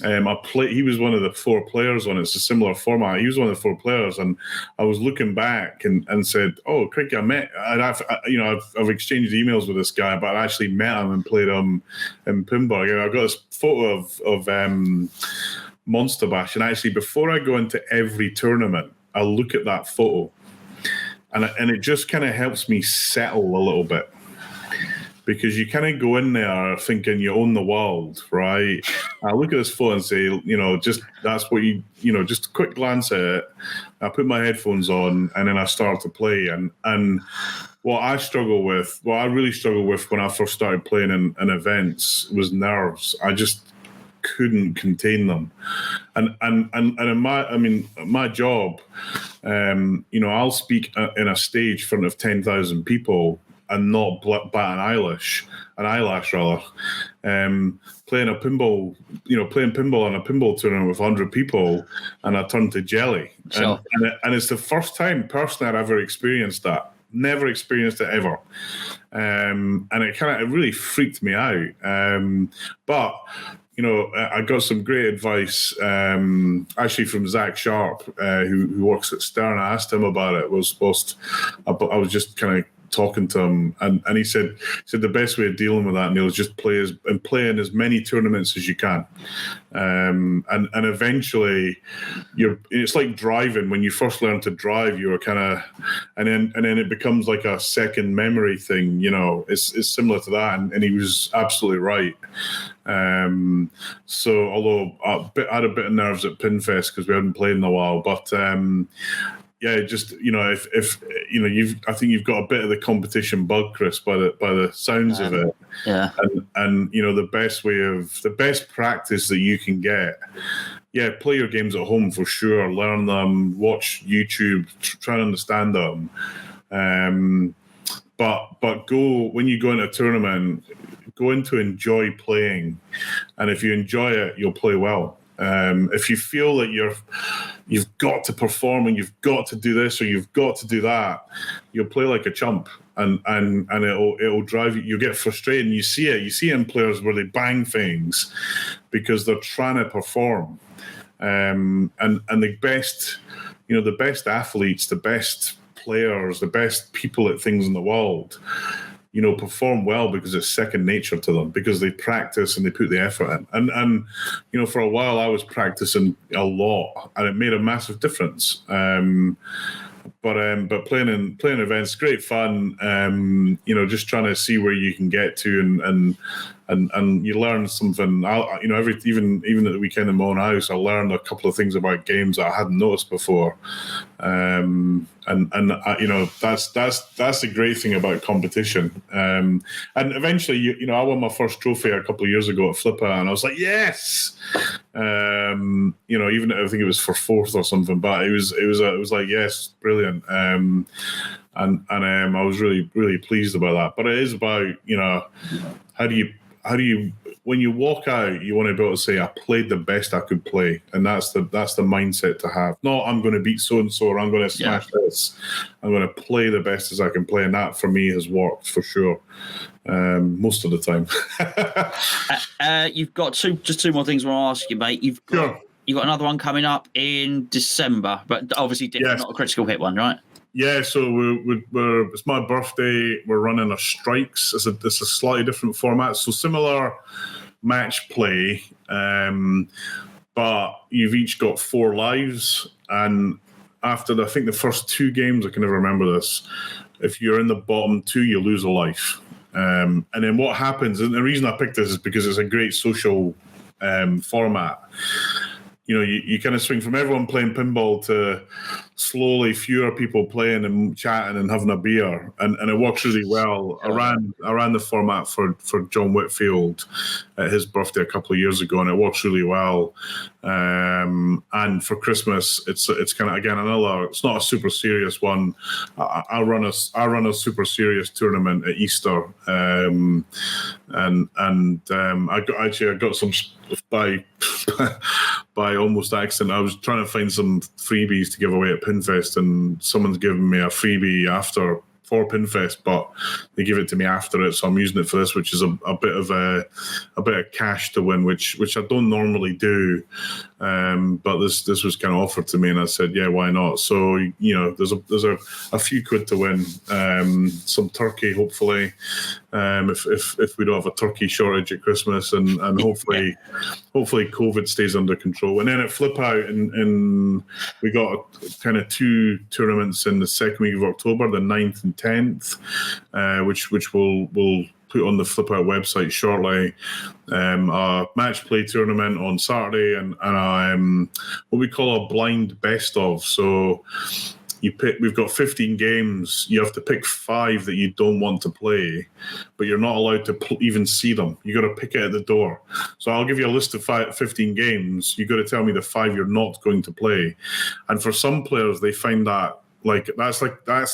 He was one of the 4 players on it. It's a similar format. He was one of the 4 players, and I was looking back and said, "Oh, Cricky, I've exchanged emails with this guy, but I actually met him and played him in Pinball." I've got this photo of Monster Bash, and actually, before I go into every tournament, I look at that photo, and it just kind of helps me settle a little bit. Because you kind of go in there thinking you own the world, right? I look at this photo and say, just that's what just a quick glance at it. I put my headphones on and then I start to play. And what I really struggle with when I first started playing in events was nerves. I just couldn't contain them. And in my job, I'll speak in a stage in front of 10,000 people and not bat an eyelash rather. Playing pinball in a pinball tournament with 100 people, and I turned to jelly. Sure. And it's the first time personally I've ever experienced that. Never experienced it ever. And it really freaked me out. But I got some great advice, actually from Zach Sharp, who works at Stern. I asked him about it. I was just kind of talking to him, and he said the best way of dealing with that, Neil, is just play in as many tournaments as you can, and eventually it's like driving. When you first learn to drive, you're kind of, and then it becomes like a second memory thing. It's similar to that, and he was absolutely right. So although I had a bit of nerves at Pinfest because we hadn't played in a while, but just if I think you've got a bit of the competition bug, Chris, by the sounds of it. Yeah. And the best practice that you can get. Yeah, play your games at home for sure. Learn them, watch YouTube, try and understand them. But go when you go into a tournament, go in to enjoy playing, and if you enjoy it, you'll play well. If you feel that you've got to perform and you've got to do this or you've got to do that, you'll play like a chump, and it'll drive you. You'll get frustrated, and you see it in players where they bang things because they're trying to perform. And the best, the best athletes, the best players, the best people at things in the world, perform well because it's second nature to them, because they practice and they put the effort in. And for a while I was practicing a lot, and it made a massive difference. But playing events, great fun. Just trying to see where you can get to, and you learn something. Even at the weekend in my own house, I learned a couple of things about games that I hadn't noticed before. That's the great thing about competition. And eventually, I won my first trophy a couple of years ago at Flipper, and I was like, yes. Even I think it was for fourth or something, but it was like, yes, brilliant. And I was really, really pleased about that. But it is about, how do you when you walk out, you want to be able to say, I played the best I could play, and that's the mindset to have. Not I'm going to beat so and so, or I'm going to smash this. I'm going to play the best as I can play, and that for me has worked for sure. Most of the time. You've got two more things I want to ask you, mate. You've got another one coming up in December, but obviously different, not a critical hit one, right? Yeah, so it's my birthday. We're running a strikes. It's a slightly different format, so similar match play, but you've each got 4 lives, and after I think the first 2 games, I can never remember this, if you're in the bottom 2, you lose a life. And then what happens, and the reason I picked this is because it's a great social format. You kind of swing from everyone playing pinball to slowly fewer people playing and chatting and having a beer, and it works really well. I ran the format for John Whitfield at his birthday a couple of years ago, and it works really well. And for Christmas, it's kind of, again, another. It's not a super serious one. I run a super serious tournament at Easter, and I got some by almost accident. I was trying to find some freebies to give away at Pinfest, and someone's given me a freebie for Pinfest, but they give it to me after it, so I'm using it for this, which is a bit of cash to win, which I don't normally do, but this was kind of offered to me, and I said, yeah, why not? So there's a few quid to win, some turkey, hopefully, if we don't have a turkey shortage at Christmas, and hopefully COVID stays under control. And then at Flip Out, and we got kind of 2 tournaments in the second week of October, the 9th and 10th, which we'll put on the Flip Out website shortly. A match play tournament on Saturday, and what we call a blind best of. So we've got 15 games. You have to pick 5 that you don't want to play, but you're not allowed to even see them. You got to pick it at the door. So I'll give you a list of 15 games. You got to tell me the 5 you're not going to play. And for some players, they find that that's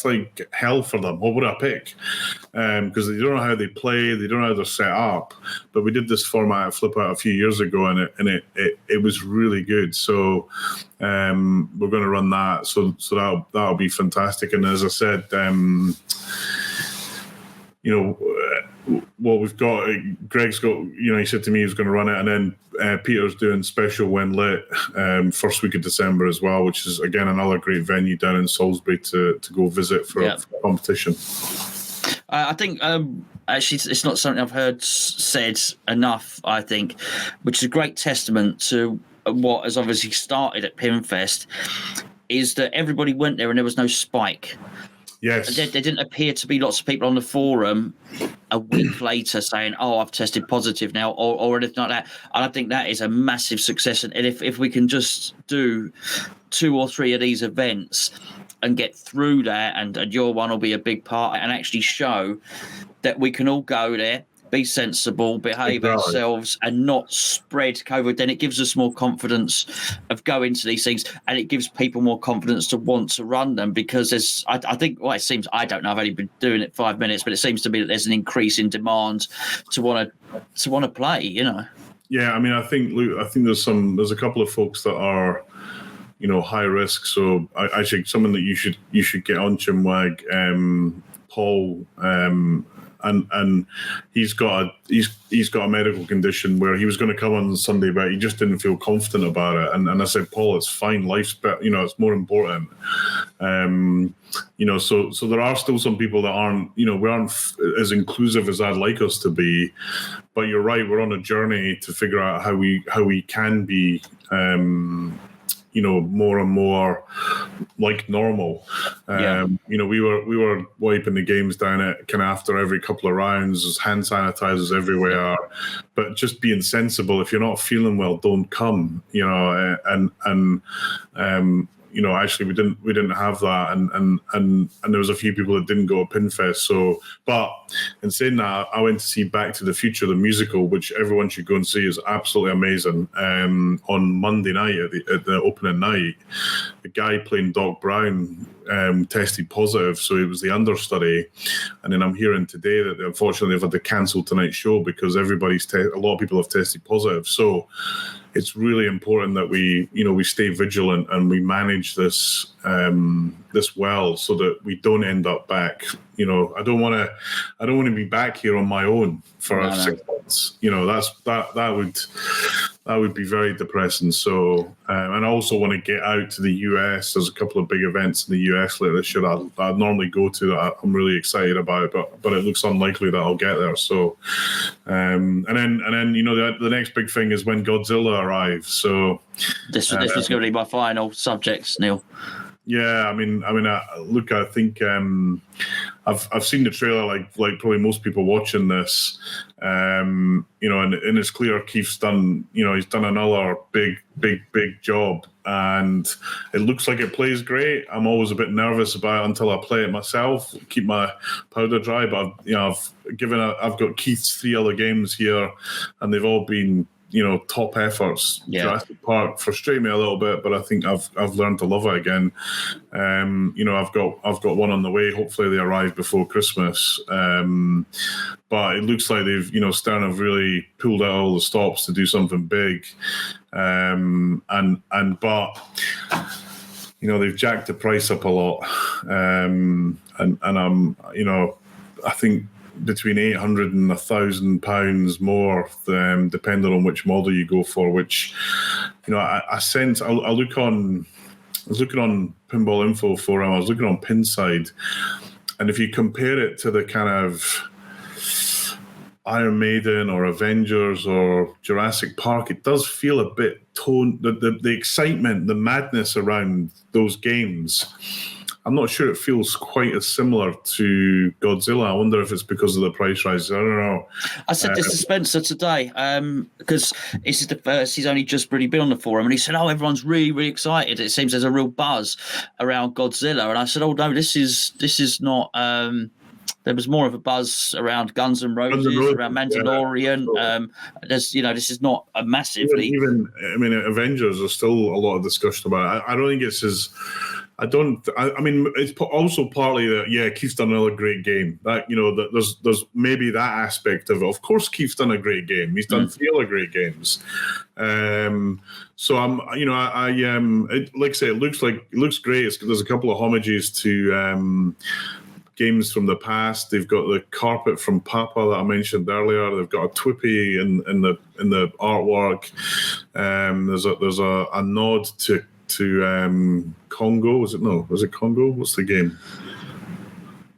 like hell for them. What would I pick? Because they don't know how they play, they don't know how they're set up. But we did this format at Flip Out a few years ago, and it was really good. So we're going to run that. So that'll be fantastic. And as I said, what we've got, Greg's got, he said to me he was going to run it, and then Peter's doing Special When Lit first week of December as well, which is, again, another great venue down in Salisbury to go visit for competition. I think actually it's not something I've heard said enough. I think, which is a great testament to what has obviously started at Pinfest, is that everybody went there and there was no spike. Yes. There didn't appear to be lots of people on the forum a week later saying, "Oh, I've tested positive now," or anything like that. And I think that is a massive success. And if we can just do 2 or 3 of these events and get through that, and your one will be a big part, and actually show that we can all go there, be sensible, behave ourselves, and not spread COVID, then it gives us more confidence of going to these things, and it gives people more confidence to want to run them, because I think, well, it seems, I don't know, I've only been doing it 5 minutes, but it seems to be that there's an increase in demand to want to play, you know. Yeah, I mean, I think there's a couple of folks that are, you know, high risk. So I think someone that you should get on, Chinwag, Paul, and he's got a medical condition where he was going to come on Sunday, but he just didn't feel confident about it. And I said, Paul, it's fine. Life's better, you know, it's more important. You know, so there are still some people that aren't, you know, we aren't as inclusive as I'd like us to be. But you're right, we're on a journey to figure out how we can be, you know, more and more like normal. You know, we were wiping the games down at kind of after every couple of rounds. There's hand sanitizers everywhere, but just being sensible. If you're not feeling well, don't come. You know, and you know, actually we didn't have that, and there was a few people that didn't go to Pinfest. So, but in saying that, I went to see Back to the Future, the musical, which everyone should go and see. Is absolutely amazing. On Monday night at the opening night, the guy playing Doc Brown tested positive, so it was the understudy. And then I'm hearing today that unfortunately they've had to cancel tonight's show because a lot of people have tested positive. So it's really important that we stay vigilant and we manage this well, so that we don't end up back. You know, I don't want to be back here on my own for 6 months. You know, that would be very depressing. So, and I also want to get out to the US. There's a couple of big events in the US later this year that I'd normally go to that I'm really excited about, but it looks unlikely that I'll get there. So, and then you know, the next big thing is when Godzilla arrives. So this is going to be my final subjects, Neil. Yeah, I mean, look, I think I've seen the trailer like probably most people watching this, you know, and it's clear Keith's done, you know, he's done another big job, and it looks like it plays great. I'm always a bit nervous about it until I play it myself, keep my powder dry. But I've got Keith's 3 other games here, and they've all been, you know, top efforts. Yeah. Jurassic Park frustrated me a little bit, but I think I've learned to love it again. You know, I've got one on the way. Hopefully they arrive before Christmas. But it looks like they've, you know, Stern have really pulled out all the stops to do something big. But you know, they've jacked the price up a lot. And I'm, you know, I think between £800 and £1,000 more, depending on which model you go for. Which, you know, I was looking on Pinball Info Forum, I was looking on Pinside, and if you compare it to the kind of Iron Maiden or Avengers or Jurassic Park, it does feel a bit the excitement, the madness around those games. I'm not sure it feels quite as similar to Godzilla. I wonder if it's because of the price rise. I don't know. I said this to Spencer today, because this is the first, he's only just really been on the forum, and he said, "Oh, everyone's really, really excited. It seems there's a real buzz around Godzilla." And I said, "Oh no, this is not." There was more of a buzz around Guns N' Roses, around Mandalorian. Yeah. There's, you know, this is not a massively. Even I mean, Avengers, there's still a lot of discussion about it. I don't think it's as. I mean, it's also partly that, yeah, Keith's done another great game. That, you know, that there's maybe that aspect of it. Of course, Keith's done a great game. He's done 3 other great games. So I'm, you know, like I say, it looks great. There's a couple of homages to games from the past. They've got the carpet from Papa that I mentioned earlier. They've got a Twippy in the artwork. There's a nod to Congo. Was it Congo? What's the game?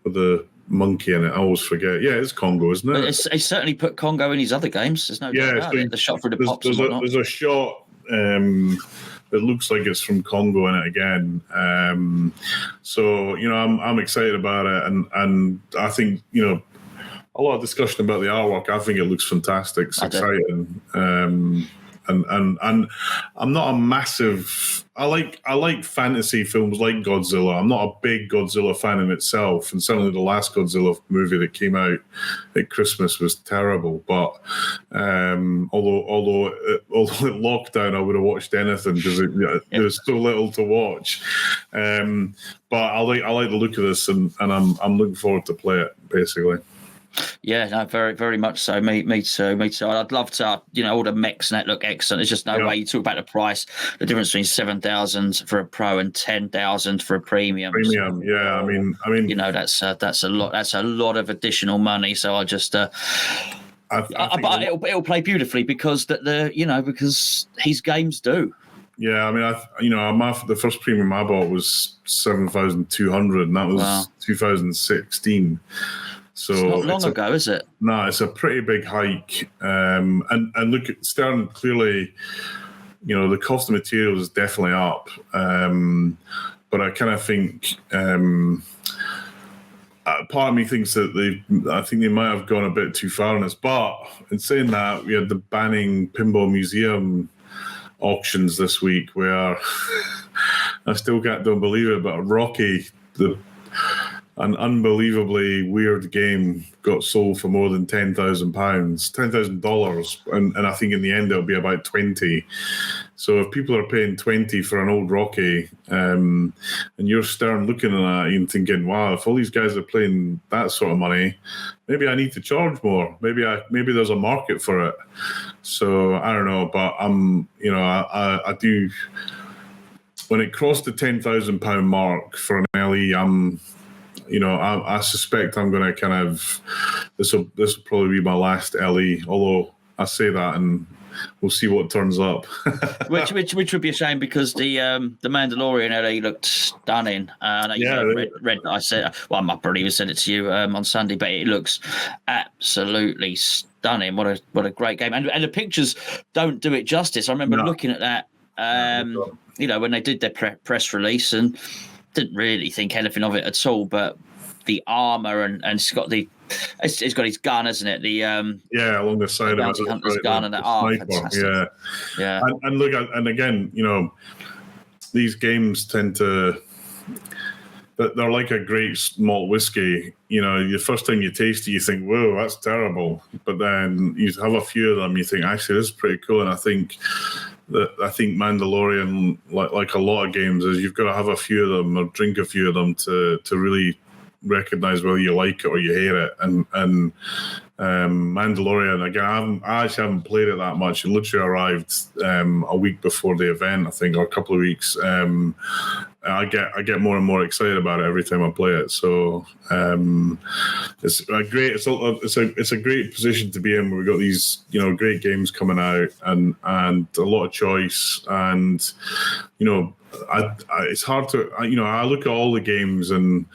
The monkey in it. I always forget. Yeah, it's Congo, isn't But it? he's certainly put Congo in his other games. There's no doubt about it. The shot through the pops and whatnot. There's a shot that looks like it's from Congo in it again. So I'm excited about it, and I think a lot of discussion about the artwork. I think it looks fantastic. It's exciting. And I'm not a massive. I like fantasy films like Godzilla. I'm not a big Godzilla fan in itself, and certainly the last Godzilla movie that came out at Christmas was terrible. But although at lockdown I would have watched anything because there's so little to watch. But I like the look of this, and I'm looking forward to play it basically. Yeah, no, very, very much so. Me too. I'd love to, all the mechs and that look excellent. There's just no way you talk about the price, the difference between 7,000 for a pro and 10,000 for a premium. Premium, so, yeah. I mean, that's a lot. That's a lot of additional money. So I just, but it'll play beautifully because because his games do. Yeah, I mean, the first premium I bought was 7,200, and that was 2016. So it's not long ago, is it? No, it's a pretty big hike. And look at Stern, clearly, the cost of materials is definitely up. But I kind of think part of me thinks that I think they might have gone a bit too far on this. But in saying that, we had the Banning Pinball Museum auctions this week where I still don't believe it, but Rocky, an unbelievably weird game, got sold for more than $10,000, and I think in the end it'll be about 20. So if people are paying 20 for an old Rocky, and you're Stern looking at that and thinking, wow, if all these guys are playing that sort of money, maybe I need to charge more. Maybe there's a market for it. So I don't know, but I do. When it crossed the £10,000 mark for an LE, I suspect I'm going to kind of this will probably be my last LE. Although I say that, and we'll see what turns up. which would be a shame because the Mandalorian LE looked stunning. Read I said, well, I probably even said it to you on Sunday, but it looks absolutely stunning. What a great game, and the pictures don't do it justice. I remember looking at that, when they did their press release and. Didn't really think anything of it at all, but the armor and it's got it's got his gun, isn't it? Along the side of it, hunter's gun and that fantastic. Yeah. And look, and again, these games tend to. They're like a great malt whiskey. The first time you taste it, you think, "Whoa, that's terrible," but then you have a few of them, you think, "Actually, this is pretty cool." And I think Mandalorian, like a lot of games, is you've got to have a few of them or drink a few of them to really recognize whether you like it or you hate it. And Mandalorian, again, I actually haven't played it that much. It literally arrived a week before the event, I think, or a couple of weeks. I get more and more excited about it every time I play it. So it's a great position to be in. We've got these great games coming out and a lot of choice, and it's hard to I look at all the games and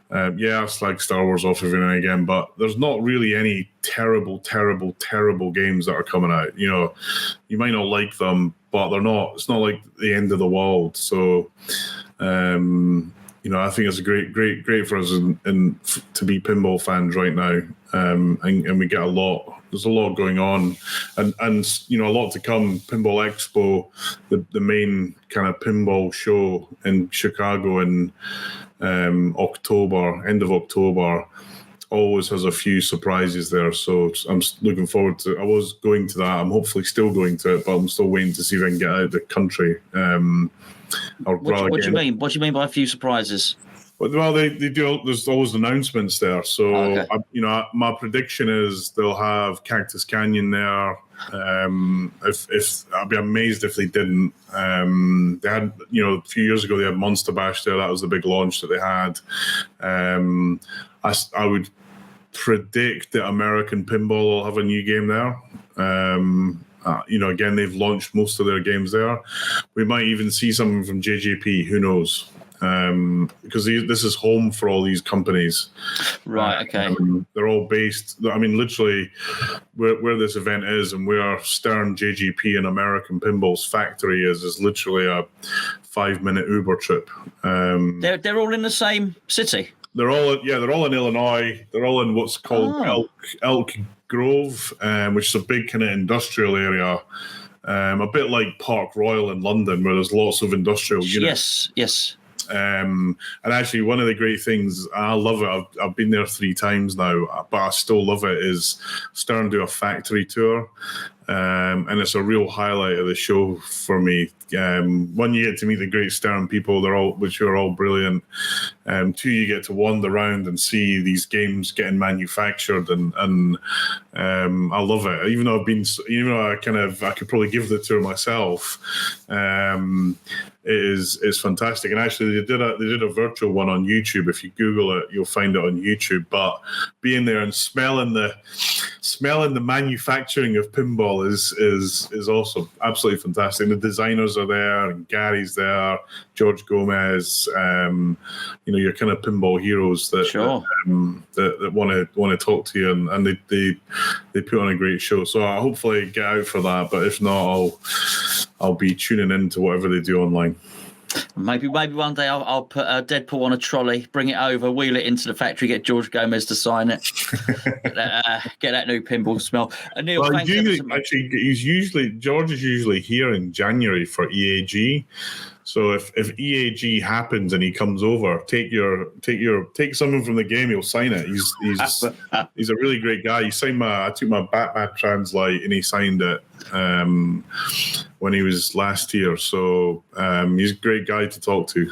I slag Star Wars off every now and again, but there's not really any terrible games that are coming out. You might not like them, but they're not. It's not like the end of the world. So. I think it's a great for us to be pinball fans right now, and we get a lot. There's a lot going on, and a lot to come. Pinball Expo, the main kind of pinball show in Chicago in end of October, always has a few surprises there. So I'm looking forward to. I was going to that. I'm hopefully still going to it, but I'm still waiting to see if I can get out of the country. What do you mean? What do you mean by a few surprises? Well, they do. There's always announcements there. So, my prediction is they'll have Cactus Canyon there. If I'd be amazed if they didn't. They had, a few years ago they had Monster Bash there. That was the big launch that they had. I would predict that American Pinball will have a new game there. Again, they've launched most of their games there. We might even see something from JJP. Who knows? because this is home for all these companies. Right. Okay. They're all based. I mean, literally, where this event is, and where Stern JGP and American Pinball's factory is literally a 5-minute Uber trip. They're all in the same city. They're all in Illinois. They're all in what's called Elk Grove, which is a big kind of industrial area. A bit like Park Royal in London, where there's lots of industrial units. Yes. And actually, one of the great things, I love it. I've been there 3 times now, but I still love it. Is Stern do a factory tour, and it's a real highlight of the show for me. One, you get to meet the great Stern people; which are all brilliant. 2, you get to wander around and see these games getting manufactured, and I love it. Even though I could probably give the tour myself. It's fantastic, and actually they did a virtual one on YouTube. If you Google it, you'll find it on YouTube. But being there and smelling the manufacturing of pinball is awesome, absolutely fantastic. The designers are there, and Gary's there, George Gomez. Your kind of pinball heroes that want to talk to you, and they put on a great show. So I hopefully get out for that. But if not, I'll be tuning in to whatever they do online. Maybe one day I'll put Deadpool on a trolley, bring it over, wheel it into the factory, get George Gomez to sign it, get that new pinball smell. Neil, well, George is usually here in January for EAG. So if EAG happens and he comes over, take someone from the game, he'll sign it. He's a really great guy. I took my Batman Translite and he signed it when he was last here. So he's a great guy to talk to.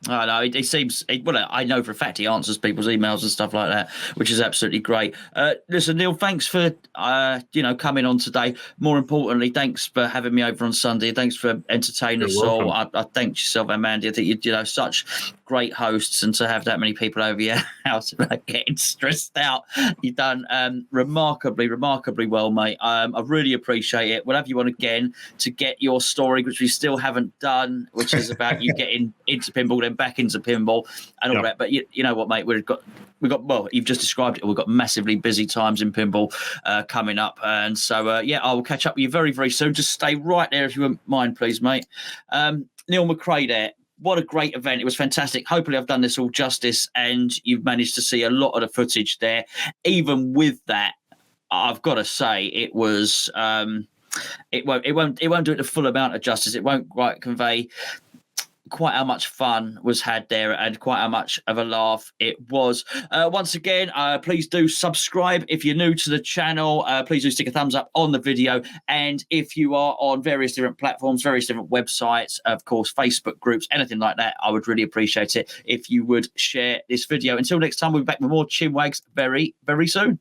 Oh, no, he seems. Well, I know for a fact he answers people's emails and stuff like that, which is absolutely great. Listen, Neil, thanks for coming on today. More importantly, thanks for having me over on Sunday. Thanks for entertaining us all. I thank yourself and Mandy. I think you're such great hosts, and to have that many people over your house getting stressed out, you've done remarkably well, mate. I really appreciate it. We'll have you on again to get your story, which we still haven't done, which is about you getting into pinball, then back into pinball and all that. But you know what, mate, we've got well, you've just described it. We've got massively busy times in pinball coming up, and so I will catch up with you very, very soon. Just stay right there if you wouldn't mind, please, mate. Neil McRae there. What a great event. It was fantastic. Hopefully I've done this all justice and you've managed to see a lot of the footage there. Even with that, I've got to say it was it won't do it the full amount of justice. It won't quite convey quite how much fun was had there and quite how much of a laugh it was. Once again, please do subscribe if you're new to the channel. Please do stick a thumbs up on the video, and if you are on various different platforms, various different websites, of course Facebook groups, anything like that, I would really appreciate it if you would share this video. Until next time, we'll be back with more Chinwags very, very soon.